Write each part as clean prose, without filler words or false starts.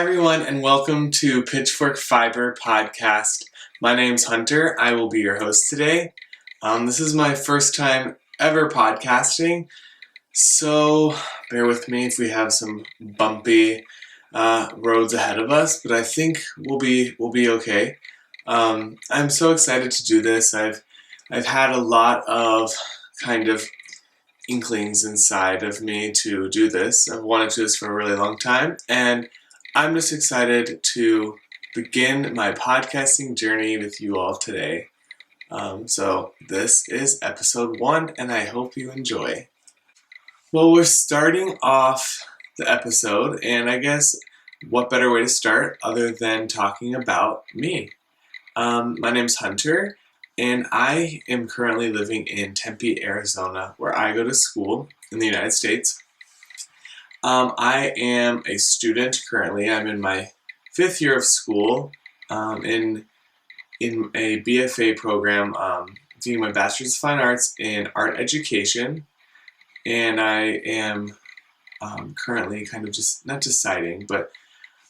Hi everyone and welcome to Pitchfork Fiber Podcast. My name's Hunter. I will be your host today. This is my first time ever podcasting, so bear with me if we have some bumpy roads ahead of us, but I think we'll be okay. I'm so excited to do this. I've had a lot of kind of inklings inside of me to do this. I've wanted to do this for a really long time, and I'm just excited to begin my podcasting journey with you all today. So this is episode 1, and I hope you enjoy. Well, we're starting off the episode, and I guess what better way to start other than talking about me. My name's Hunter, and I am currently living in Tempe, Arizona, where I go to school in the United States. I am a student currently. I'm in my 5th year of school in a BFA program, doing my Bachelor's of Fine Arts in Art Education, and I am currently kind of just, not deciding, but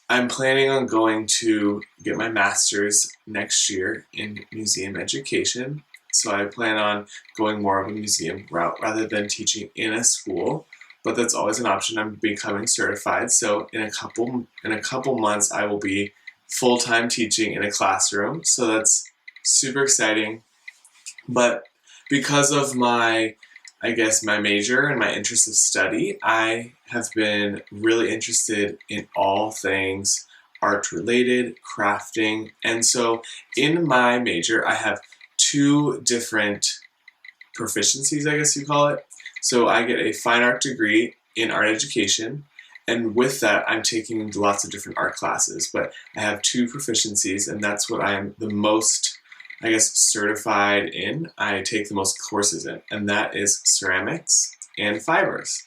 I'm planning on going to get my Master's next year in Museum Education, so I plan on going more of a museum route rather than teaching in a school. But that's always an option. I'm becoming certified, so in a couple months I will be full-time teaching in a classroom. So that's super exciting. But because of my major and my interest of study, I have been really interested in all things art-related, crafting, and so in my major I have 2 different proficiencies, I guess you call it. So I get a fine art degree in art education, and with that I'm taking lots of different art classes, but I have 2 proficiencies, and that's what I am the most, certified in. I take the most courses in, and that is ceramics and fibers.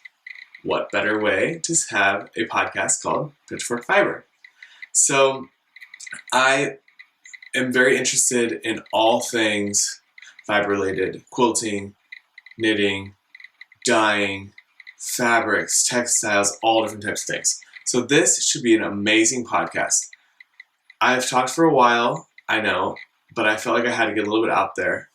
What better way to have a podcast called Pitchfork Fiber? So I am very interested in all things fiber-related: quilting, knitting, dyeing, fabrics, textiles, all different types of things. So this should be an amazing podcast. I've talked for a while, I know, but I felt like I had to get a little bit out there.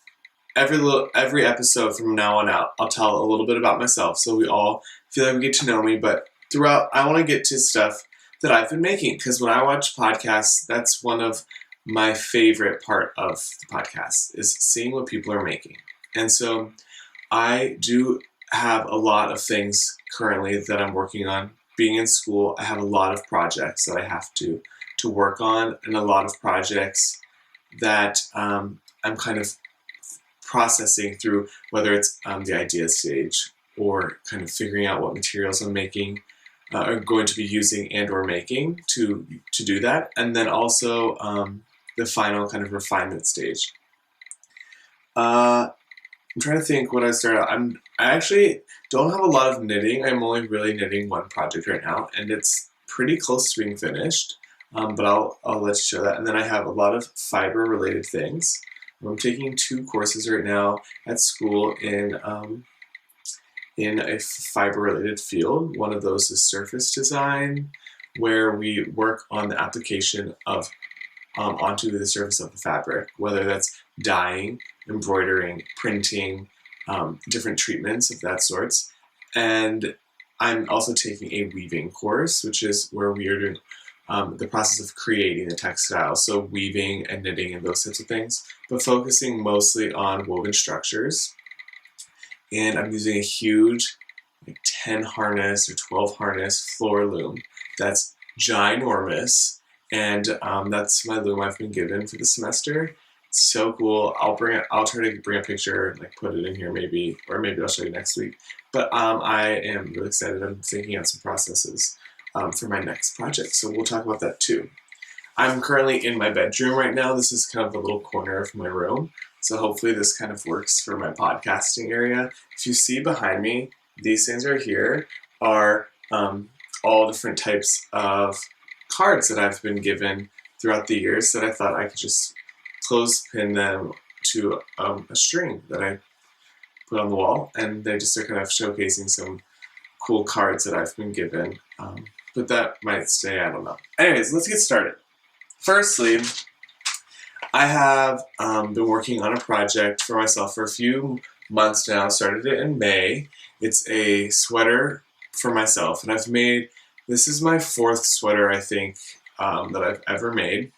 Every episode from now on out, I'll tell a little bit about myself so we all feel like we get to know me, but throughout, I want to get to stuff that I've been making, because when I watch podcasts, that's one of my favorite part of the podcast, is seeing what people are making. And so I do have a lot of things currently that I'm working on. Being in school, I have a lot of projects that I have to work on, and a lot of projects that I'm kind of processing through, whether it's the idea stage or kind of figuring out what materials I'm making, are going to be using and or making to do that, and then also the final kind of refinement stage. I'm trying to think what I started out. I actually don't have a lot of knitting. I'm only really knitting one project right now, and it's pretty close to being finished. But I'll let you show that. And then I have a lot of fiber-related things. I'm taking 2 courses right now at school in a fiber-related field. One of those is surface design, where we work on the application of onto the surface of the fabric, whether that's dyeing, embroidering, printing, different treatments of that sorts. And I'm also taking a weaving course, which is where we are doing the process of creating the textile, so weaving and knitting and those types of things, but focusing mostly on woven structures. And I'm using a huge 10 harness or 12 harness floor loom that's ginormous. And that's my loom I've been given for the semester. It's so cool. I'll try to bring a picture, put it in here maybe, or maybe I'll show you next week. But I am really excited. I'm thinking out some processes for my next project, so we'll talk about that too. I'm currently in my bedroom right now. This is kind of a little corner of my room, so hopefully this kind of works for my podcasting area. If you see behind me, these things right here are all different types of cards that I've been given throughout the years that I thought I could just clothespin them to a string that I put on the wall, and they just are kind of showcasing some cool cards that I've been given. But but that might stay, I don't know. Anyways, let's get started. Firstly, I have been working on a project for myself for a few months now. Started it in May. It's a sweater for myself, and this is my 4th sweater, I think, that I've ever made.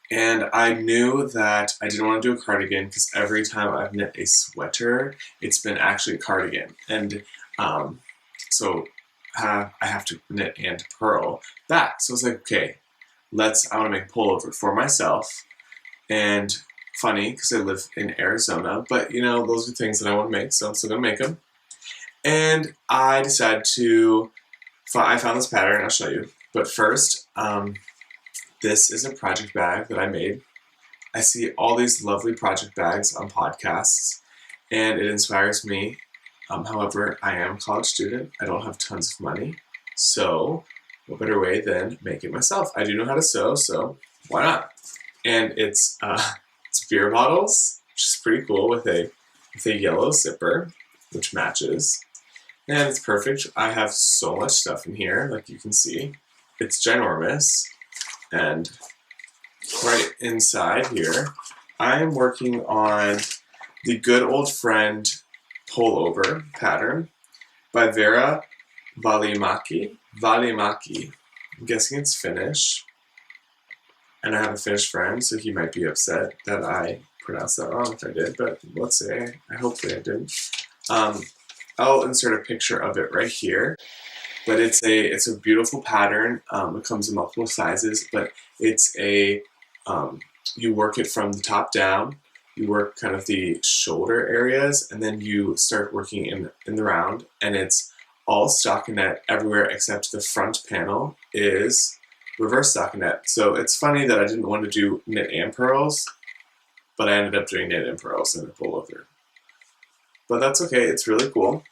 And I knew that I didn't want to do a cardigan because every time I've knit a sweater, it's been actually a cardigan. And so I have to knit and purl back. So I was like, okay, I want to make a pullover for myself. And funny, because I live in Arizona, but those are things that I want to make, so I'm still going to make them. And I decided I found this pattern, I'll show you. But first, this is a project bag that I made. I see all these lovely project bags on podcasts, and it inspires me. However, I am a college student. I don't have tons of money, so what better way than make it myself? I do know how to sew, so why not? And it's beer bottles, which is pretty cool, with a yellow zipper, which matches. And it's perfect. I have so much stuff in here, like you can see. It's ginormous. And right inside here, I am working on the Good Old Friend pullover pattern by Vera Valimaki. I'm guessing it's Finnish. And I have a Finnish friend, so he might be upset that I pronounced that wrong if I did, but let's say, hopefully I didn't. I'll insert a picture of it right here. But it's a beautiful pattern. It comes in multiple sizes, but it's you work it from the top down. You work kind of the shoulder areas, and then you start working in the round, and it's all stockinette everywhere except the front panel is reverse stockinette. So it's funny that I didn't want to do knit and purls, but I ended up doing knit and purls in the pullover. But that's okay, it's really cool.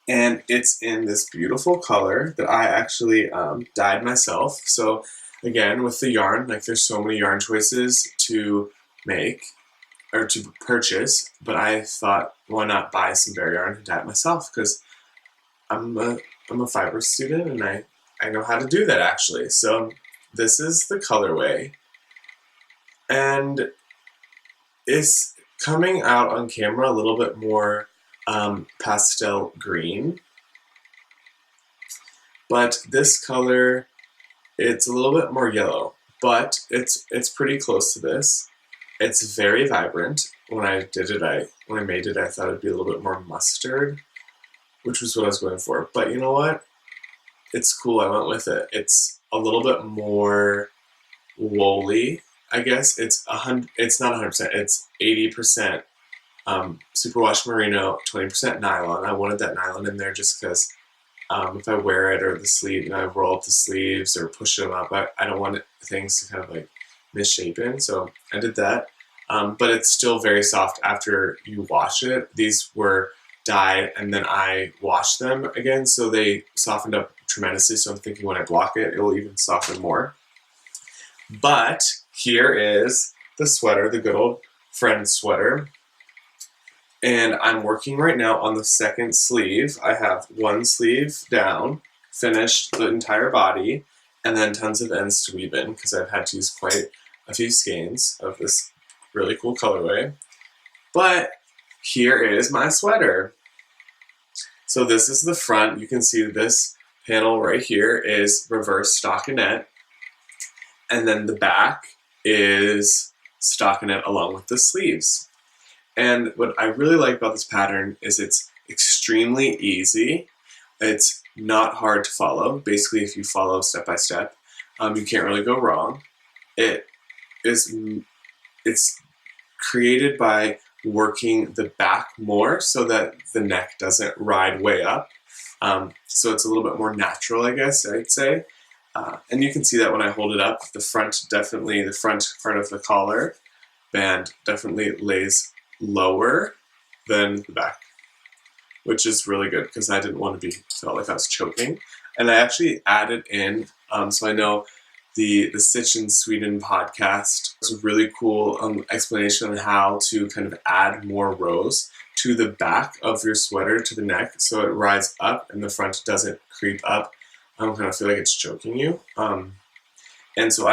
And it's in this beautiful color that I actually dyed myself. So again, with the yarn, like there's so many yarn choices to make or to purchase, but I thought, why not buy some bare yarn and dye it myself? Because I'm a fiber student and I know how to do that actually. So this is the colorway, and it's coming out on camera a little bit more pastel green, but this color, it's a little bit more yellow, but it's pretty close to this. It's very vibrant. When I made it, I thought it'd be a little bit more mustard, which was what I was going for. But you know what? It's cool. I went with it. It's a little bit more woolly, I guess. It's not 100%. It's 80%. Superwash merino, 20% nylon. I wanted that nylon in there just because if I wear it or the sleeve, I roll up the sleeves or push them up, I don't want things to kind of like misshapen. So I did that. But it's still very soft after you wash it. These were dyed and then I washed them again, so they softened up tremendously. So I'm thinking when I block it, it will even soften more. But here is the sweater, the Good Old Friend sweater. And I'm working right now on the second sleeve. I have one sleeve down, finished the entire body, and then tons of ends to weave in because I've had to use quite a few skeins of this really cool colorway. But here is my sweater. So this is the front. You can see this panel right here is reverse stockinette, and then the back is stockinette along with the sleeves. And what I really like about this pattern is it's extremely easy. It's not hard to follow. Basically, if you follow step by step, you can't really go wrong. It's created by working the back more so that the neck doesn't ride way up. So it's a little bit more natural, I guess I'd say. And you can see that when I hold it up. The front part of the collar band definitely lays lower than the back, which is really good because I didn't want to felt like I was choking. And I actually added in, so I know the Stitch in Sweden podcast was a really cool explanation on how to kind of add more rows to the back of your sweater to the neck so it rides up and the front doesn't creep up I don't kind of feel like it's choking you. And so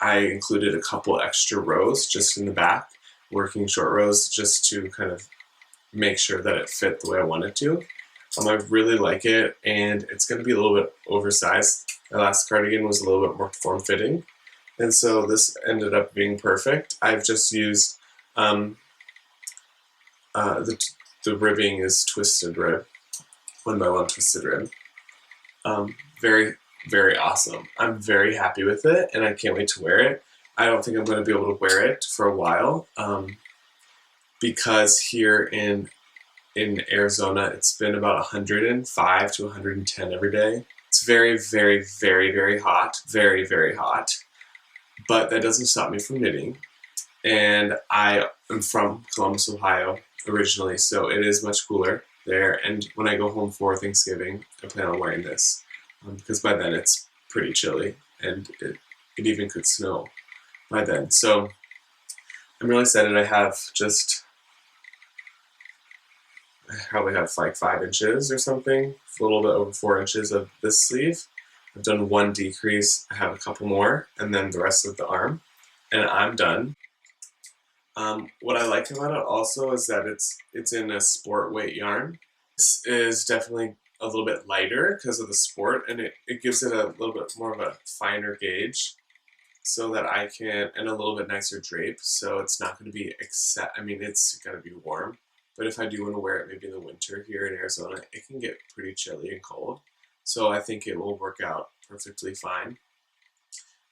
I included a couple extra rows just in the back, working short rows just to kind of make sure that it fit the way I want it to. I really like it, and it's going to be a little bit oversized. My last cardigan was a little bit more form-fitting, and so this ended up being perfect. I've just used the ribbing is twisted rib, 1x1 twisted rib. Very, very awesome. I'm very happy with it, and I can't wait to wear it. I don't think I'm going to be able to wear it for a while because here in Arizona, it's been about 105 to 110 every day. It's very, very, very, very hot. Very, very hot. But that doesn't stop me from knitting. And I am from Columbus, Ohio originally, so it is much cooler there. And when I go home for Thanksgiving, I plan on wearing this because by then it's pretty chilly, and it even could snow by then. So I'm really excited. I probably have like 5 inches or something, a little bit over 4 inches of this sleeve. I've done one decrease, I have a couple more, and then the rest of the arm, and I'm done. What I like about it also is that it's in a sport weight yarn. This is definitely a little bit lighter because of the sport, and it gives it a little bit more of a finer gauge so that I can, and a little bit nicer drape, so it's not going to be it's going to be warm. But if I do want to wear it maybe in the winter here in Arizona, it can get pretty chilly and cold. So I think it will work out perfectly fine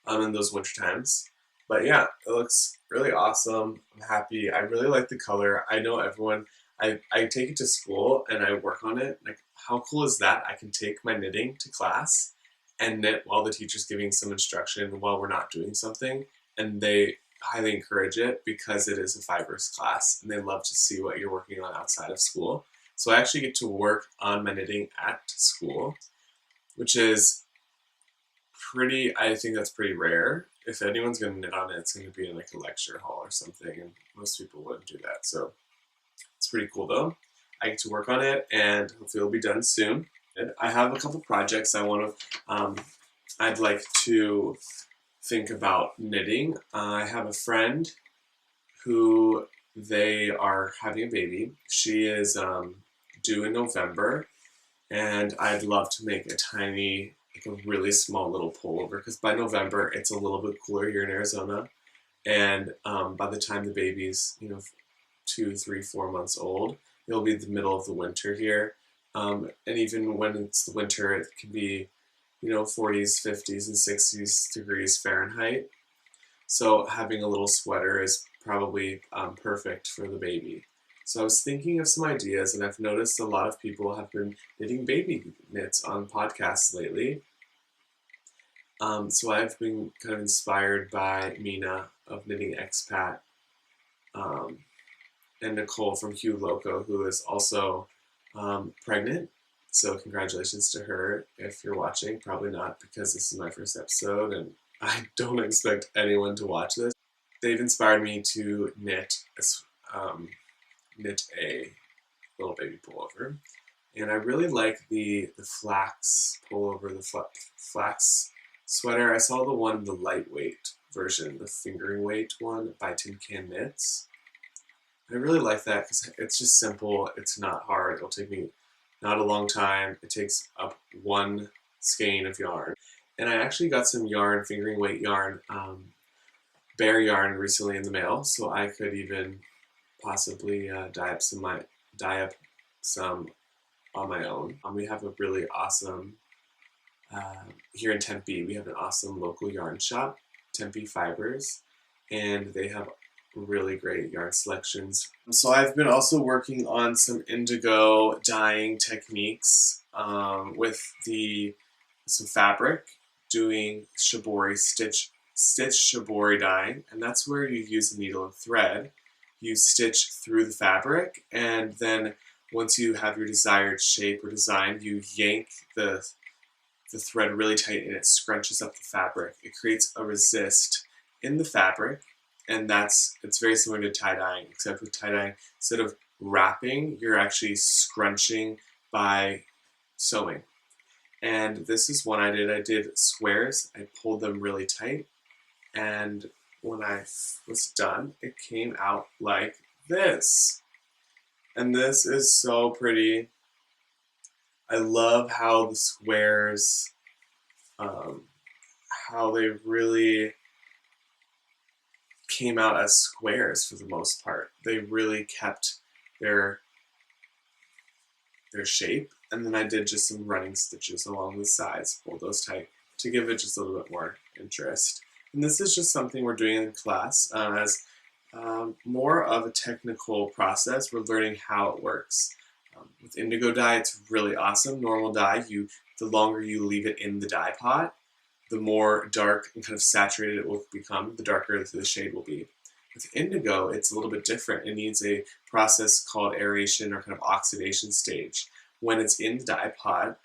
in those winter times. But yeah, it looks really awesome. I'm happy. I really like the color. I know everyone, I take it to school and I work on it. Like, how cool is that? I can take my knitting to class and knit while the teacher's giving some instruction while we're not doing something. And they highly encourage it because it is a fibers class and they love to see what you're working on outside of school. So I actually get to work on my knitting at school, which is I think that's pretty rare. If anyone's going to knit on it, it's going to be in like a lecture hall or something, and most people wouldn't do that. So it's pretty cool though. I get to work on it, and hopefully it'll be done soon. And I have a couple projects I'd like to think about knitting. I have a friend who they are having a baby. She is due in November, and I'd love to make a really small little pullover because by November it's a little bit cooler here in Arizona, and by the time the baby's 2, 3, 4 months old, it'll be the middle of the winter here, and even when it's the winter, it can be 40s, 50s, and 60s degrees Fahrenheit. So having a little sweater is probably perfect for the baby. So I was thinking of some ideas, and I've noticed a lot of people have been knitting baby knits on podcasts lately. So I've been kind of inspired by Mina of Knitting Expat, and Nicole from Hugh Loco, who is also pregnant. So congratulations to her if you're watching. Probably not, because this is my first episode and I don't expect anyone to watch this. They've inspired me to knit a little baby pullover. And I really like the flax pullover, the flax sweater. I saw the lightweight version, the fingering weight one by Tin Can Knits. I really like that because it's just simple. It's not hard. It'll take me not a long time. It takes up one skein of yarn. And I actually got some yarn, fingering weight yarn, bare yarn recently in the mail, so I could even possibly dye up some on my own. We have a really awesome, here in Tempe, we have an awesome local yarn shop, Tempe Fibers, and they have really great yarn selections. So I've been also working on some indigo dyeing techniques with some fabric, doing shibori stitch shibori dyeing, and that's where you use a needle and thread. You stitch through the fabric, and then once you have your desired shape or design, you yank the thread really tight and it scrunches up the fabric. It creates a resist in the fabric, and it's very similar to tie-dyeing, except with tie-dyeing, instead of wrapping, you're actually scrunching by sewing. And this is one I did. I did squares. I pulled them really tight, and when I was done, it came out like this. And this is so pretty. I love how the squares, um, how they really came out as squares for the most part. They really kept their shape, and then I did just some running stitches along the sides, pulled those tight to give it just a little bit more interest. And this is just something we're doing in class as more of a technical process. We're learning how it works. With indigo dye, it's really awesome. Normal dye, the longer you leave it in the dye pot, the more dark and kind of saturated it will become, the darker the shade will be. With indigo, it's a little bit different. It needs a process called aeration or kind of oxidation stage. When it's in the dye pot,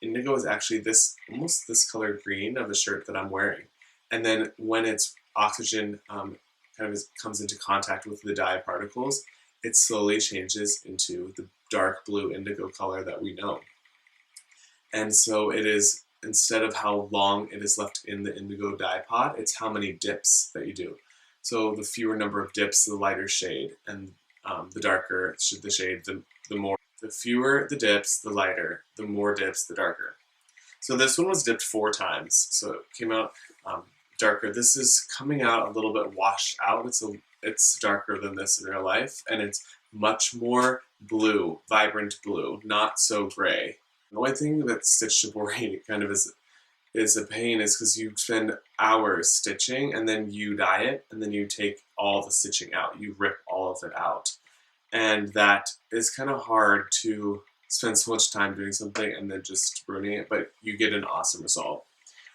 indigo is actually almost this color green of the shirt that I'm wearing. And then when its oxygen comes into contact with the dye particles, it slowly changes into the dark blue indigo color that we know. And so it is, instead of how long it is left in the indigo dye pot, it's how many dips that you do. So the fewer number of dips, the lighter shade, and the darker the shade, the more. The fewer the dips, the lighter. The more dips, the darker. So this one was dipped 4 times, so it came out darker. This is coming out a little bit washed out. It's darker than this in real life, and it's much more blue, vibrant blue, not so gray. The only thing that stitch shibori kind of is a pain is because you spend hours stitching, and then you dye it, and then you take all the stitching out. You rip all of it out. And that is kind of hard to spend so much time doing something and then just ruining it, but you get an awesome result.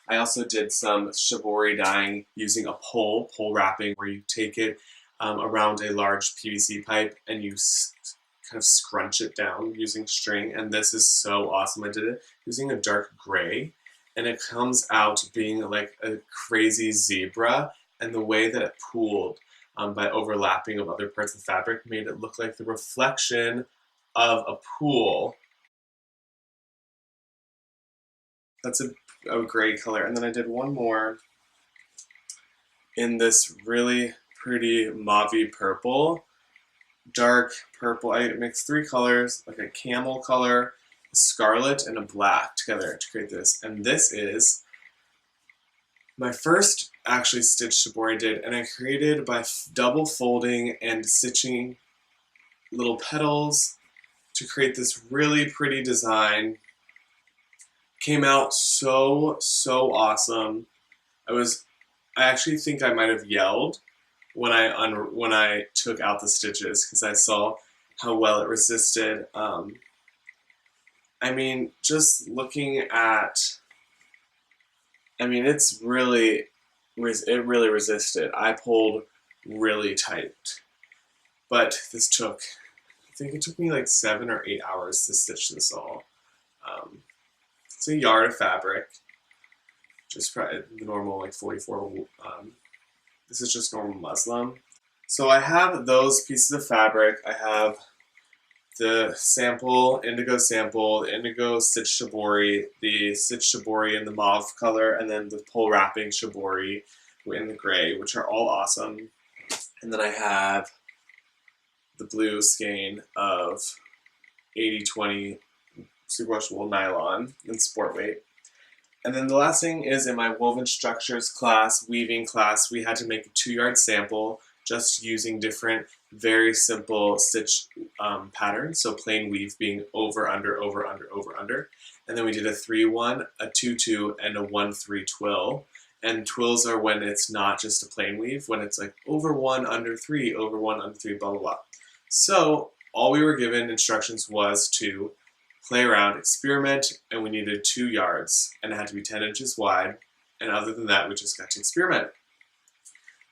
I also did some shibori dyeing using a pole wrapping, where you take it around a large PVC pipe and you kind of scrunch it down using string, and this is so awesome. I did it using a dark gray, and it comes out being like a crazy zebra, and the way that it pooled by overlapping of other parts of the fabric made it look like the reflection of a pool. That's a gray color. And then I did one more in this really pretty mauve purple, dark purple. I mixed 3 colors, like a camel color, a scarlet, and a black together to create this. And this is my first actually stitched shibori I did, and I created by double folding and stitching little petals to create this really pretty design. Came out so awesome. I actually think I might have yelled when I took out the stitches, because I saw how well it resisted. I mean, just looking at, it really resisted. I pulled really tight, but I think it took me like 7 or 8 hours to stitch this all. It's a yard of fabric, just probably the normal like 44. This is just normal muslin. So I have those pieces of fabric. I have the indigo sample, the indigo stitch shibori, the stitch shibori in the mauve color, and then the pole wrapping shibori in the gray, which are all awesome. And then I have the blue skein of 80/20 superwash wool nylon and sport weight. And then the last thing is, in my woven structures class, weaving class, we had to make a 2-yard sample just using different very simple stitch patterns. So plain weave being over, under, over, under, over, under. And then we did a 3-1, a 2-2, and a 1-3 twill. And twills are when it's not just a plain weave, when it's like over 1, under 3, over 1, under 3, blah, blah, blah. So all we were given instructions was to play around, experiment, and we needed 2 yards, and it had to be 10 inches wide, and other than that, we just got to experiment.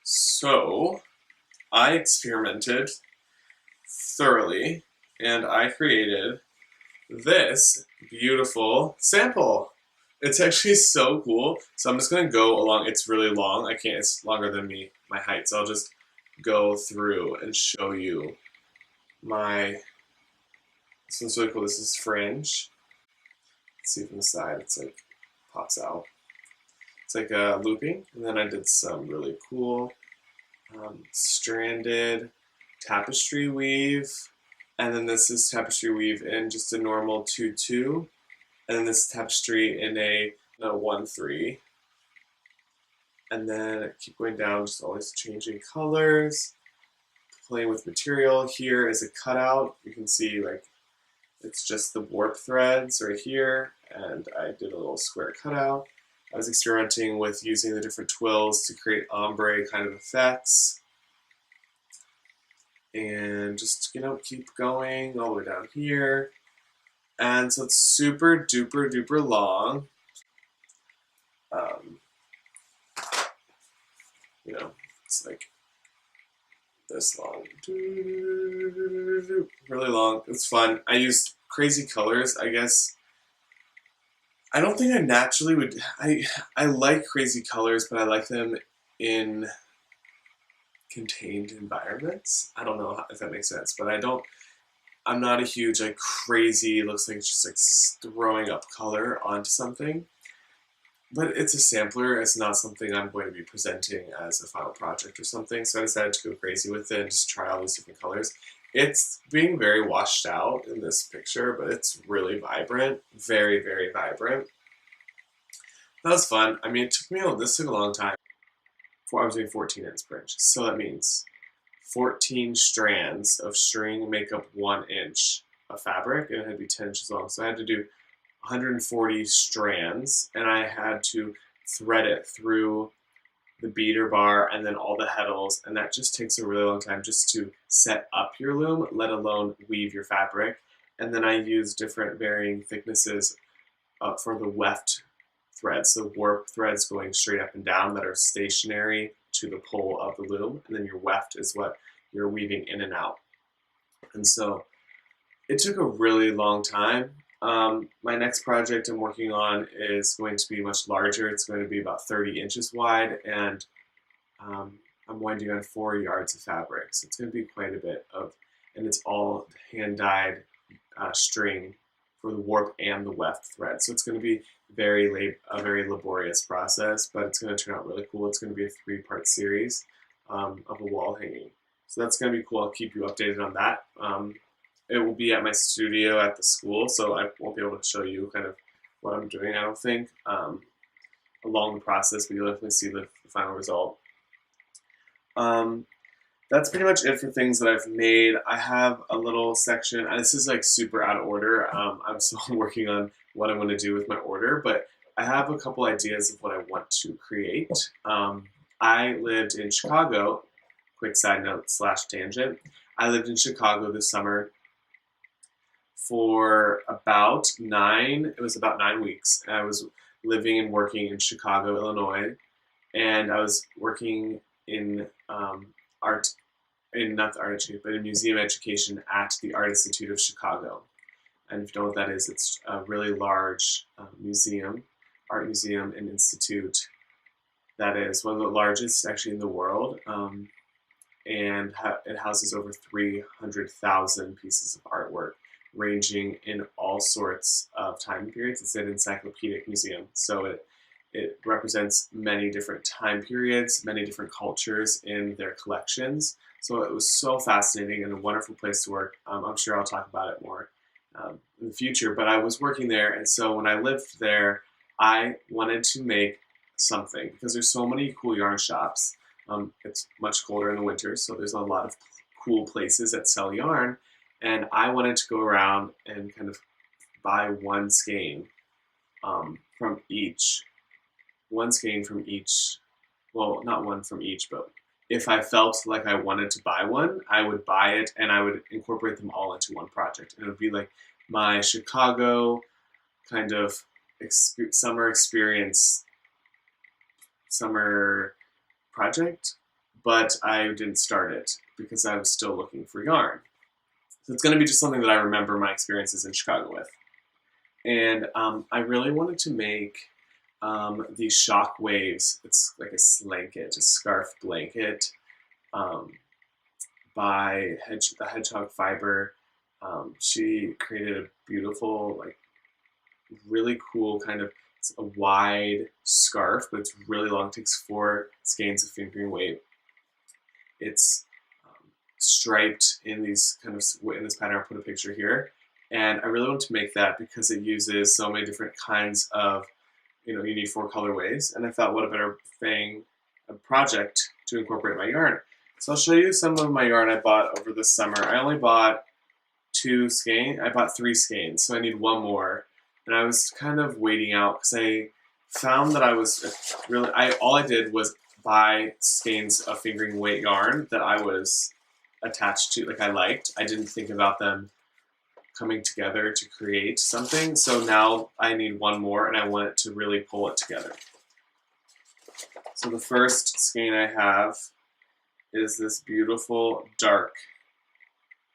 So I experimented thoroughly, and I created this beautiful sample. It's actually so cool. So I'm just gonna go along. It's really long. It's longer than my height, so I'll just go through and show you this one's really cool. This is fringe. See from the side, it's like pops out. It's like a looping, and then I did some really cool stranded tapestry weave, and then this is tapestry weave in just a normal 2-2, and then this tapestry in a 1-3, and then keep going down, just always changing colors, playing with material. Here is a cutout. You can see like it's just the warp threads right here, and I did a little square cutout. I was experimenting with using the different twills to create ombre kind of effects. And just, keep going all the way down here. And so it's super duper duper long. It's like this long. Really long. It's fun. I used crazy colors, I guess. I don't think I naturally would. I like crazy colors, but I like them in contained environments. I don't know if that makes sense, but I'm not a huge like crazy, looks like it's just like throwing up color onto something. But it's a sampler, it's not something I'm going to be presenting as a final project or something, so I decided to go crazy with it and just try all these different colors. It's being very washed out in this picture, but it's really vibrant, very, very vibrant. That was fun. I mean, this took a long time. I was doing 14 inch sprints, so that means 14 strands of string make up 1 inch of fabric, and it had to be 10 inches long. So I had to do 140 strands, and I had to thread it through the beater bar and then all the heddles, and that just takes a really long time just to set up your loom, let alone weave your fabric. And then I use different varying thicknesses for the weft threads, so warp threads going straight up and down that are stationary to the pole of the loom, and then your weft is what you're weaving in and out. And so it took a really long time. My next project I'm working on is going to be much larger. It's going to be about 30 inches wide, and I'm winding on 4 yards of fabric. So it's going to be quite a bit and it's all hand-dyed string for the warp and the weft thread. So it's going to be a very laborious process, but it's going to turn out really cool. It's going to be a 3-part series of a wall hanging. So that's going to be cool. I'll keep you updated on that. It will be at my studio at the school, so I won't be able to show you kind of what I'm doing, I don't think, along the process, but you'll definitely see the final result. That's pretty much it for things that I've made. I have a little section, and this is like super out of order. I'm still working on what I'm going to do with my order, but I have a couple ideas of what I want to create. I lived in Chicago, quick side note / tangent. I lived in Chicago this summer for about 9 weeks. I was living and working in Chicago, Illinois, and I was working in in museum education at the Art Institute of Chicago. And if you know what that is, it's a really large art museum and institute that is one of the largest actually in the world. And it houses over 300,000 pieces of artwork, ranging in all sorts of time periods. It's an encyclopedic museum, so it represents many different time periods, many different cultures in their collections. So it was so fascinating and a wonderful place to work. I'm sure I'll talk about it more in the future, but I was working there, and so when I lived there, I wanted to make something because there's so many cool yarn shops. It's much colder in the winter, so there's a lot of cool places that sell yarn, and I wanted to go around and kind of buy one skein from each. Well, not one from each, but if I felt like I wanted to buy one, I would buy it and I would incorporate them all into one project. And it would be like my Chicago kind of summer project, but I didn't start it because I was still looking for yarn. So it's going to be just something that I remember my experiences in Chicago with. And I really wanted to make these shock waves. It's like a slanket, a scarf blanket by the Hedgehog Fiber. She created a beautiful really cool kind of, it's a wide scarf, but it's really long. It takes 4 skeins of fingering weight. It's striped in these kind of, in this pattern. I'll put a picture here. And I really want to make that because it uses so many different kinds of, you need 4 colorways. And I thought, what a better thing, a project to incorporate my yarn. So I'll show you some of my yarn I bought over the summer. I only bought 2 skeins. I bought 3 skeins, so I need 1 more. And I was kind of waiting out because I found that I was really, all I did was buy skeins of fingering weight yarn that I was attached to, like I liked. I didn't think about them coming together to create something. So now I need 1 more, and I want it to really pull it together. So the first skein I have is this beautiful dark,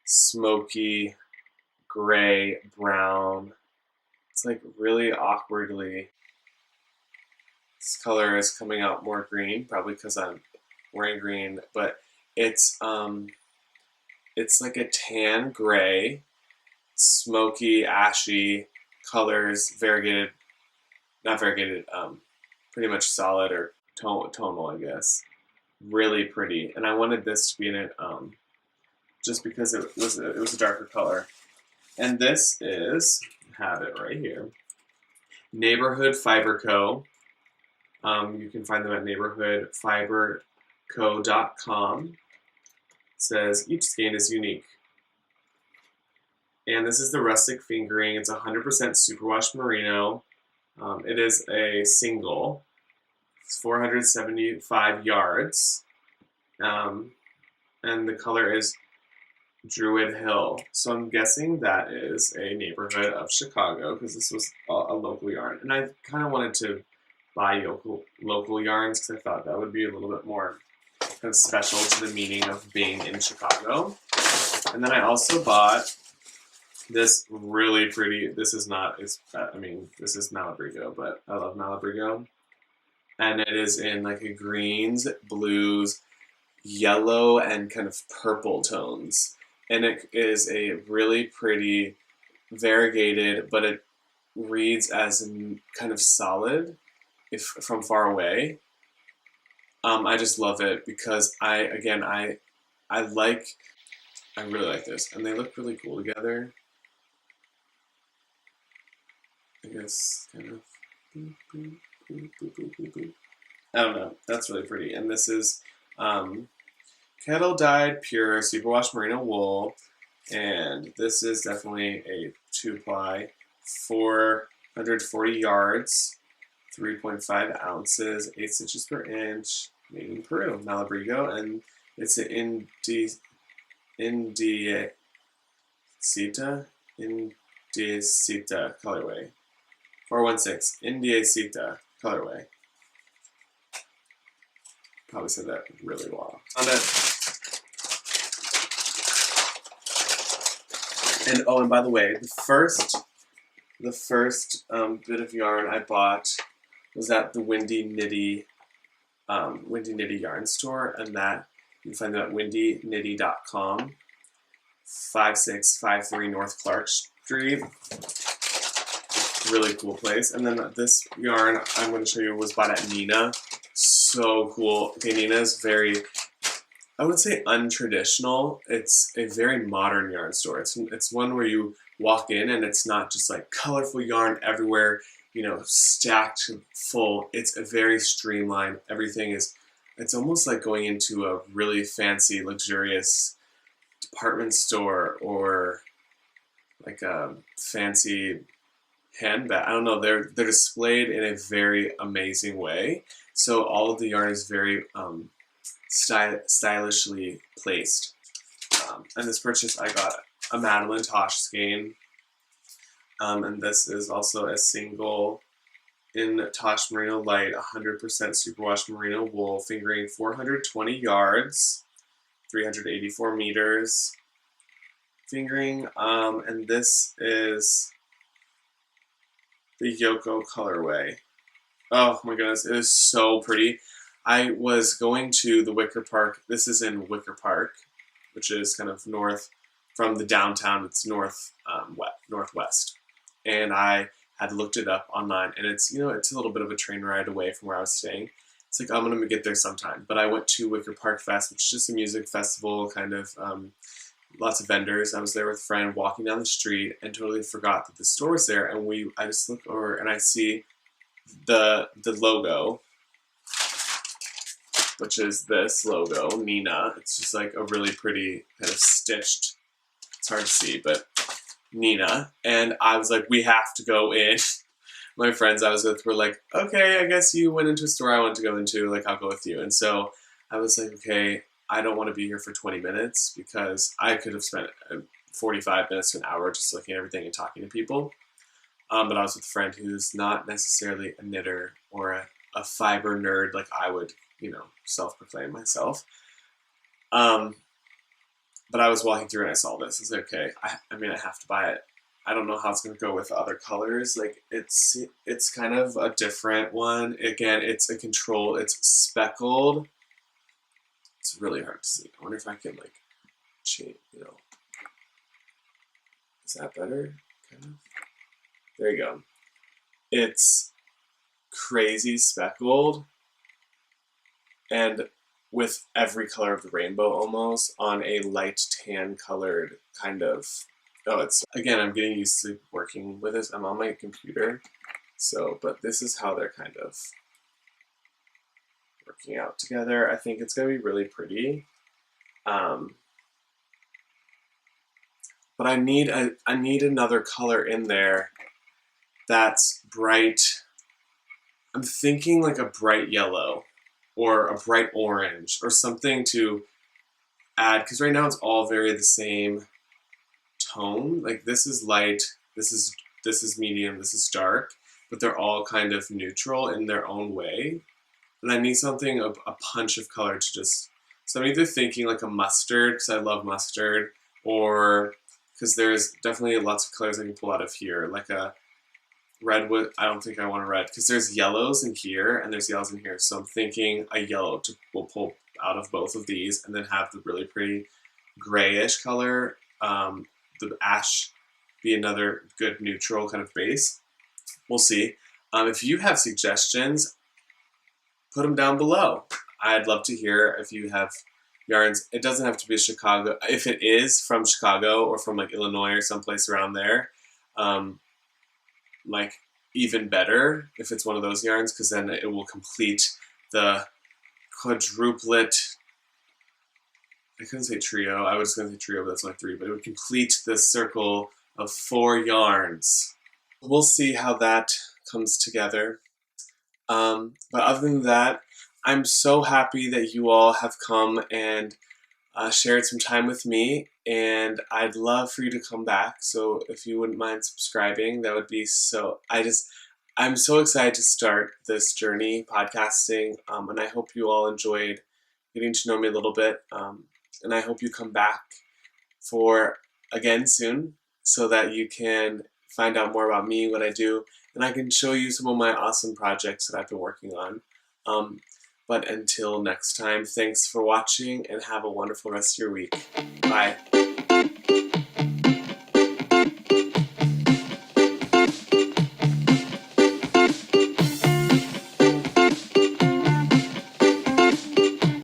smoky, gray, brown. It's like really awkwardly. This color is coming out more green, probably because I'm wearing green, but it's like a tan gray, smoky, ashy colors, variegated, not variegated, pretty much solid or tonal, I guess. Really pretty, and I wanted this to be in it just because it was a darker color. And this is, have it right here, Neighborhood Fiber Co. You can find them at neighborhoodfiberco.com. It says each skein is unique. And this is the rustic fingering. It's 100% superwash merino. It is a single. It's 475 yards. And the color is Druid Hill. So I'm guessing that is a neighborhood of Chicago because this was a local yarn. And I kind of wanted to buy local yarns because I thought that would be a little bit more kind of special to the meaning of being in Chicago. And then I also bought this really pretty, this is Malabrigo, but I love Malabrigo. And it is in like a greens, blues, yellow, and kind of purple tones. And it is a really pretty, variegated, but it reads as kind of solid if from far away. I just love it because I really like this, and they look really cool together. I guess kind of. I don't know. That's really pretty, and this is kettle dyed pure superwash merino wool, and this is definitely a 2-ply, 440 yards, 3.5 ounces, 8 stitches per inch, made in Peru, Malabrigo, and it's an Indiecita colorway. 416, Indiecita colorway. Probably said that really well. And by the way, the first bit of yarn I bought was at the Windy Nitty yarn store, and that you can find that at windyknitty.com, 5653 North Clark Street. Really cool place. And then this yarn I'm going to show you was bought at Nina. So cool. Okay, Nina is very, I would say, untraditional. It's a very modern yarn store. It's one where you walk in and it's not just like colorful yarn everywhere, stacked full. It's a very streamlined. Everything is, it's almost like going into a really fancy, luxurious department store or like a fancy handbag. I don't know. They're displayed in a very amazing way. So all of the yarn is very stylishly placed. And this purchase, I got a Madeline Tosh skein. And this is also a single in Tosh Merino Light, 100% superwash merino wool, fingering 420 yards, 384 meters. Fingering, and this is the Yoko colorway. Oh my goodness, it is so pretty. I was going to the Wicker Park. This is in Wicker Park, which is kind of north from the downtown. It's northwest. And I had looked it up online, and it's, you know, it's a little bit of a train ride away from where I was staying. It's like, I'm gonna get there sometime. But I went to Wicker Park Fest, which is just a music festival, kind of, lots of vendors. I was there with a friend walking down the street and totally forgot that the store was there. And I just look over and I see the logo, which is this logo, Nina. It's just like a really pretty kind of stitched, it's hard to see, but Nina. And I was like, we have to go in. My friends I was with were like, okay, I guess you went into a store I want to go into, like, I'll go with you. And so I was like, okay, I don't want to be here for 20 minutes because I could have spent 45 minutes to an hour just looking at everything and talking to people. But I was with a friend who's not necessarily a knitter or a fiber nerd like I would, you know, self-proclaim myself. But I was walking through and I saw this. I was like, okay, I mean, I have to buy it. I don't know how it's going to go with other colors. Like, it's kind of a different one. Again, it's speckled. It's really hard to see. I wonder if I can, like, change, you know. Is that better? Kind of. There you go. It's crazy speckled and with every color of the rainbow almost on a light tan colored kind of. Oh, it's, again, I'm getting used to working with this. I'm on my computer, but this is how they're kind of working out together. I think it's going to be really pretty. But I need another color in there that's bright. I'm thinking like a bright yellow or a bright orange or something to add, because right now it's all very the same tone. Like, this is light, this is medium, this is dark, but they're all kind of neutral in their own way. And I need something, a punch of color to just, so I'm either thinking like a mustard, because I love mustard, or because there's definitely lots of colors I can pull out of here, like a redwood. I don't think I want a red, because there's yellows in here and there's yellows in here. So I'm thinking a yellow will pull out of both of these and then have the really pretty grayish color. The ash be another good neutral kind of base. We'll see. If you have suggestions, put them down below. I'd love to hear if you have yarns. It doesn't have to be Chicago. If it is from Chicago or from like Illinois or someplace around there, like, even better if it's one of those yarns, because then it will complete the quadruplet. I couldn't say trio. I was going to say trio, but that's only 3. But it would complete the circle of 4 yarns. We'll see how that comes together. But other than that, I'm so happy that you all have come and shared some time with me, and I'd love for you to come back. So if you wouldn't mind subscribing, that would be so. I'm so excited to start this journey podcasting, and I hope you all enjoyed getting to know me a little bit. And I hope you come back again soon, so that you can find out more about me, what I do, and I can show you some of my awesome projects that I've been working on. But until next time, thanks for watching and have a wonderful rest of your week. Bye.